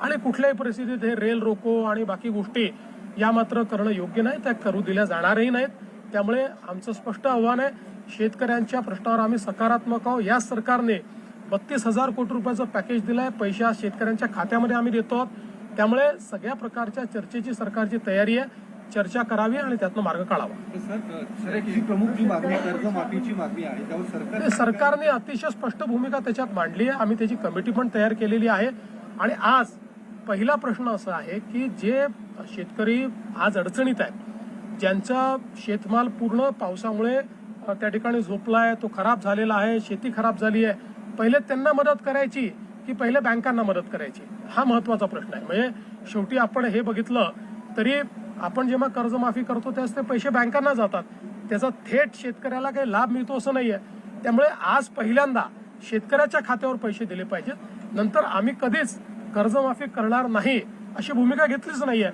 आणि कुठल्याही परिस्थितीत हे रेल रोको आणि बाकी गोष्टी या मात्र करणं योग्य नाही, त्या करू दिल्या जाणारही नाहीत. त्यामुळे आमचं स्पष्ट आव्हान आहे, शेतकऱ्यांच्या प्रश्नावर आम्ही सकारात्मक आहोत. या सरकारने 32,000 कोटी रुपयाचं पॅकेज दिलंय, पैसा शेतकऱ्यांच्या खात्यामध्ये आम्ही देतो आहोत. त्यामुळे सगळ्या प्रकारच्या चर्चेची सरकारची तयारी आहे. चर्चा करावी आणि त्यातनं मार्ग काढावा. सर एक प्रमुख जी मागणी कर्जमाफीची मागणी आहे त्यावर सरकारने अतिशय स्पष्ट भूमिका त्याच्यात मांडली आहे. आम्ही त्याची कमिटी पण तयार केलेली आहे. आणि आज पहिला प्रश्न असा आहे की जे शेतकरी आज अडचणीत आहेत, ज्यांचा शेतमाल पूर्ण पावसामुळे त्या ठिकाणी झोपलाय, तो खराब झालेला आहे, शेती खराब झाली आहे, पहिले त्यांना मदत करायची की पहिले बँकांना मदत करायची, हा महत्वाचा प्रश्न आहे. म्हणजे शेवटी आपण हे बघितलं तरी आपण जेव्हा कर्जमाफी करतो त्यावेळेस ते पैसे बँकांना जातात, त्याचा थेट शेतकऱ्याला काही लाभ मिळतो असं नाहीये. त्यामुळे आज पहिल्यांदा शेतकऱ्याच्या खात्यावर पैसे दिले पाहिजेत. नंतर आम्ही कधीच कर्जमाफी करणार नाही अशी भूमिका घेतलीच नाहीये.